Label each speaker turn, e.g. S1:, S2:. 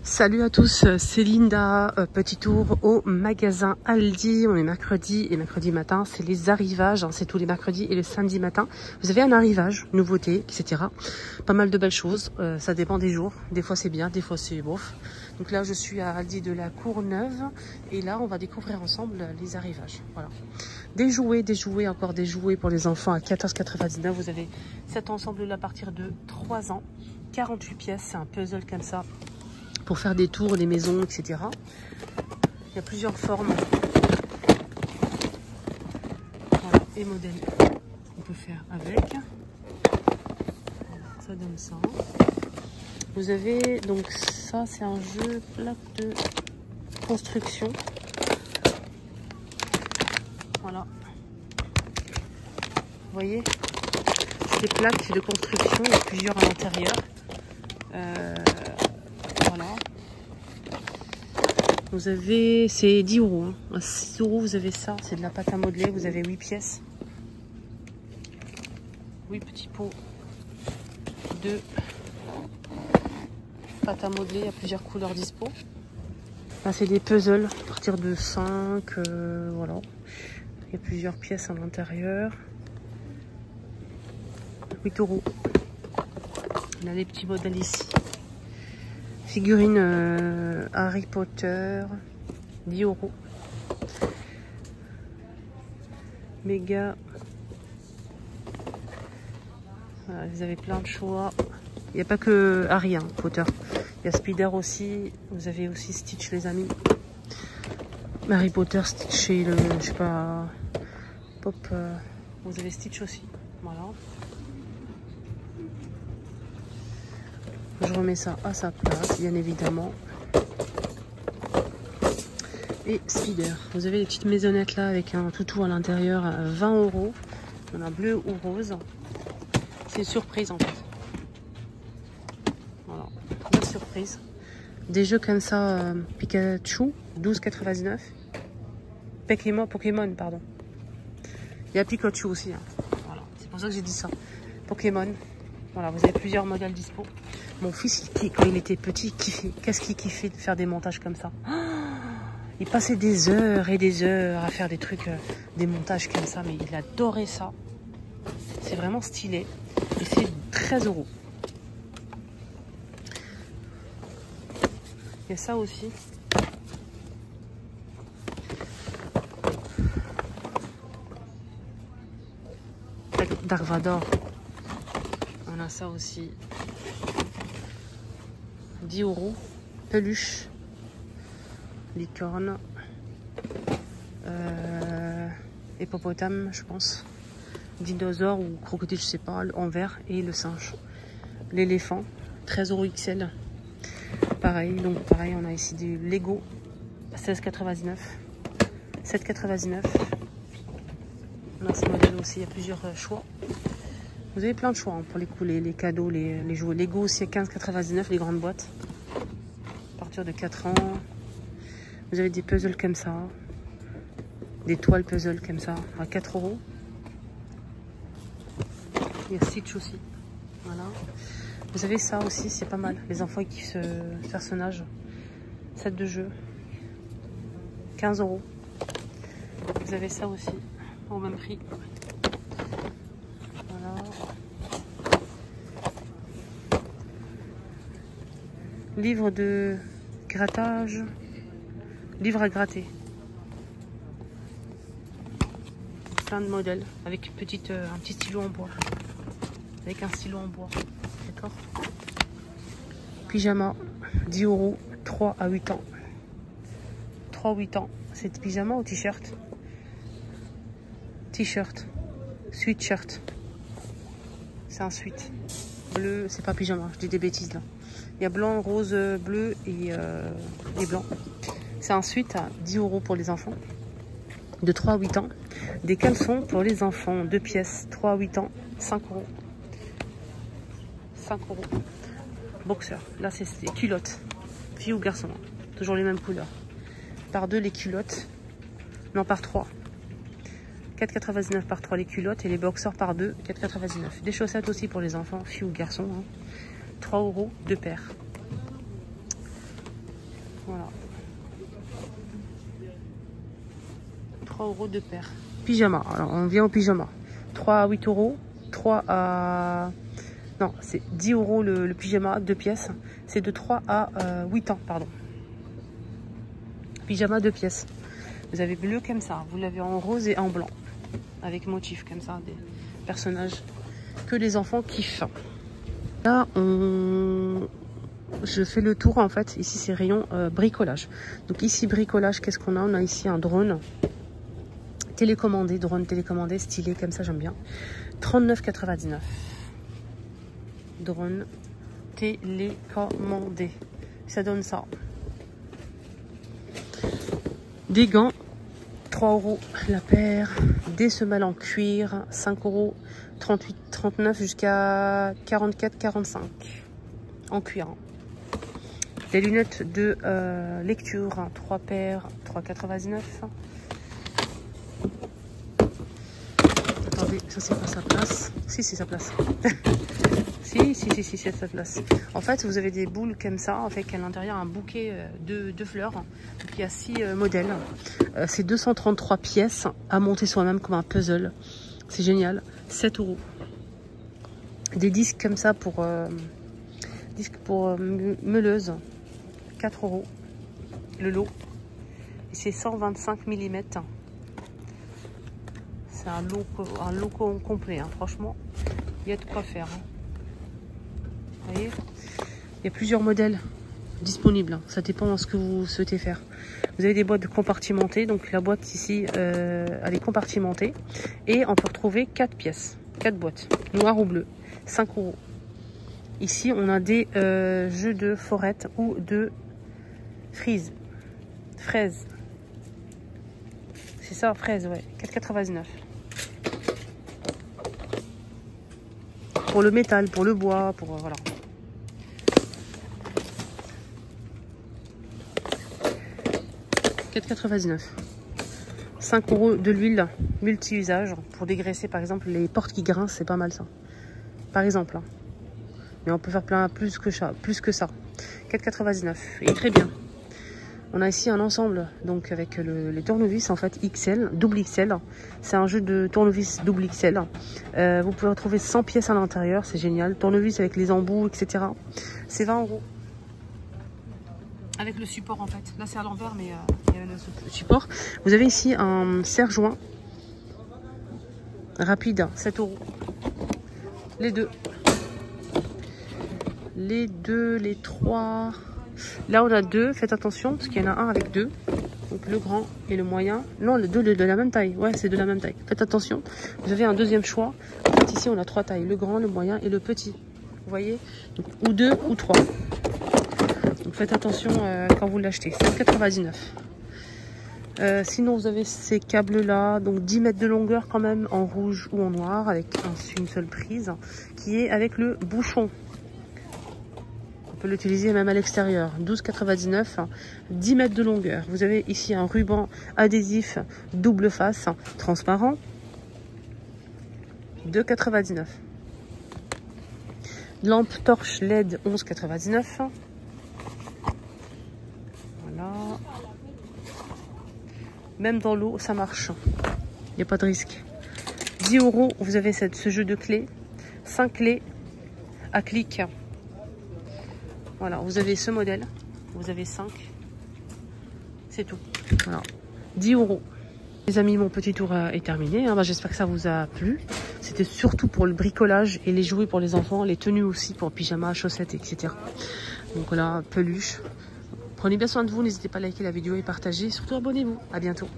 S1: Salut à tous, c'est Linda, petit tour au magasin Aldi. On est mercredi et mercredi matin, c'est les arrivages, hein, c'est tous les mercredis et le samedi matin. Vous avez un arrivage, nouveauté, etc. Pas mal de belles choses, ça dépend des jours. Des fois c'est bien, des fois c'est bof. Donc là je suis à Aldi de la Courneuve et là on va découvrir ensemble les arrivages. Voilà. Des jouets, encore des jouets pour les enfants à 14,99 €. Vous avez cet ensemble là à partir de 3 ans. 48 pièces, c'est un puzzle comme ça. Pour faire des tours, des maisons, etc. Il y a plusieurs formes. Voilà, et modèles qu'on peut faire avec. Ça donne ça. Vous avez donc ça, c'est un jeu plaque de construction. Voilà. Vous voyez, des plaques de construction, il y a plusieurs à l'intérieur. Voilà. Vous avez, c'est 10 €. Hein. À 6 € vous avez ça, c'est de la pâte à modeler. Vous avez 8 pièces. 8 petits pots de pâte à modeler. Il y a plusieurs couleurs dispo. Là c'est des puzzles à partir de 5. Voilà. Il y a plusieurs pièces à l'intérieur. 8 €. On a des petits modèles ici. Figurine Harry Potter, 10 €. Méga. Voilà, vous avez plein de choix. Il n'y a pas que Harry Potter. Il y a Spider aussi. Vous avez aussi Stitch, les amis. Harry Potter, Stitch et le, je sais pas, Pop. Vous avez Stitch aussi. Voilà. Je remets ça à sa place, bien évidemment. Et Spider. Vous avez les petites maisonnettes là avec un toutou à l'intérieur à 20 €. On a bleu ou rose. C'est une surprise en fait. Voilà, belle surprise. Des jeux comme ça, Pikachu, 12,99 €. Pokémon, pardon. Il y a Pikachu aussi. Hein. Voilà, c'est pour ça que j'ai dit ça. Pokémon. Voilà, vous avez plusieurs modèles dispo. Mon fils, quand il était petit, qu'est-ce qu'il kiffait de faire des montages comme ça. Il passait des heures et des heures à faire des trucs, des montages comme ça, mais il adorait ça. C'est vraiment stylé. Et c'est 13 €. Il y a ça aussi. Dark Vador. On a ça aussi. 10 €. Peluche. Licorne. Hippopotame, je pense. Dinosaure ou crocodile, je sais pas. En vert. Et le singe. L'éléphant. 13 € XL. Pareil. Donc pareil, on a ici du Lego. 16,99 €. 7,99 €. On a ce modèle aussi. Il y a plusieurs choix. Vous avez plein de choix hein, pour les cadeaux, les jouets. Lego aussi à 15,99 €, les grandes boîtes. À partir de 4 ans. Vous avez des puzzles comme ça. Des toiles puzzles comme ça à 4 €. Il y a Stitch aussi. Voilà. Vous avez ça aussi, c'est pas mal. Les enfants qui kiffent ce personnage. Set de jeu. 15 €. Vous avez ça aussi. Au même prix. Livre de grattage, livre à gratter. Plein de modèles avec un petit stylo en bois. Avec un stylo en bois. D'accord. Pyjama, 10 €, 3 à 8 ans. 3 à 8 ans. C'est pyjama ou t-shirt? T-shirt. Sweatshirt. C'est un sweat. Bleu, c'est pas pyjama, je dis des bêtises là. Il y a blanc, rose, bleu et blanc. C'est un sweat à 10 € pour les enfants de 3 à 8 ans. Des caleçons pour les enfants, 2 pièces, 3 à 8 ans, 5 €. 5 €. Boxer. Là, c'est des culottes. Filles ou garçons. Toujours les mêmes couleurs. Par 2 les culottes. Non, par 3. 4,99 € par 3 les culottes et les boxers par 2, 4,99 €. Des chaussettes aussi pour les enfants, filles ou garçons. Hein. 3 € 2 paires. Voilà. 3 € de paire. Pyjama. Alors, on vient au pyjama. 3 à 8 €. 3 à... Non, c'est 10 € le pyjama, 2 pièces. C'est de 3 à 8 ans, pardon. Pyjama 2 pièces. Vous avez bleu comme ça. Vous l'avez en rose et en blanc. Avec motif comme ça. Des personnages que les enfants kiffent. Là, je fais le tour en fait. Ici, c'est rayon bricolage. Donc ici, bricolage, qu'est-ce qu'on a? On a ici un drone télécommandé. Drone télécommandé, stylé comme ça, j'aime bien. 39,99 €. Drone télécommandé. Ça donne ça. Des gants, 3 € la paire. Des semelles en cuir, 5 €. 38, 39 jusqu'à 44, 45 en cuir. Des lunettes de lecture, 3 paires, 3,99 €. Attendez, ça c'est pas sa place. Si, c'est sa place. si, c'est sa place. En fait, vous avez des boules comme ça, avec à l'intérieur un bouquet de fleurs. Donc, il y a 6 modèles. C'est 233 pièces à monter soi-même comme un puzzle. C'est génial. 7 €. Des disques comme ça pour meuleuse. 4 € le lot. Et c'est 125 mm. C'est un lot complet. Hein. Franchement, il y a de quoi faire. Hein. Vous voyez, il y a plusieurs modèles disponibles. Hein. Ça dépend de ce que vous souhaitez faire. Vous avez des boîtes compartimentées. Donc la boîte ici, elle est compartimentée. Et on peut retrouver 4 pièces. 4 boîtes. Noir ou bleu. 5 €. Ici, on a des jeux de forêt ou de fraises. C'est ça, fraise, ouais. 4,99 €. Pour le métal, pour le bois, pour... voilà. €. 5 € de l'huile multi-usage pour dégraisser par exemple les portes qui grincent, c'est pas mal ça. Par exemple. Hein. Mais on peut faire plus que ça. 4,99 €. Et très bien. On a ici un ensemble donc avec les tournevis en fait XL, double XL. C'est un jeu de tournevis double XL. Vous pouvez retrouver 100 pièces à l'intérieur, c'est génial. Tournevis avec les embouts, etc. C'est 20 €. Avec le support en fait. Là c'est à l'envers mais il y a le support. Vous avez ici un serre-joint rapide, 7 €. Les deux. Les 3. Là on a 2, faites attention parce qu'il y en a un avec 2. Donc le grand et le moyen. Non, le 2 de la même taille. Ouais, c'est de la même taille. Faites attention. Vous avez un deuxième choix. En fait, ici on a 3 tailles. Le grand, le moyen et le petit. Vous voyez, donc, ou 2 ou 3. Donc faites attention quand vous l'achetez. 7,99 €. Sinon vous avez ces câbles là, donc 10 mètres de longueur quand même, en rouge ou en noir, avec une seule prise, qui est avec le bouchon. On peut l'utiliser même à l'extérieur. 12,99 €, 10 mètres de longueur. Vous avez ici un ruban adhésif double face, transparent. 2,99 €. Lampe torche LED, 11,99 €. Voilà. Même dans l'eau, ça marche. Il n'y a pas de risque. 10 €, vous avez ce jeu de clés. 5 clés à clic. Voilà, vous avez ce modèle. Vous avez 5. C'est tout. Voilà. 10 €. Les amis, mon petit tour est terminé. Hein. J'espère que ça vous a plu. C'était surtout pour le bricolage et les jouets pour les enfants. Les tenues aussi pour pyjama, chaussettes, etc. Donc voilà, peluche. Prenez bien soin de vous. N'hésitez pas à liker la vidéo et partager. Surtout abonnez-vous. À bientôt.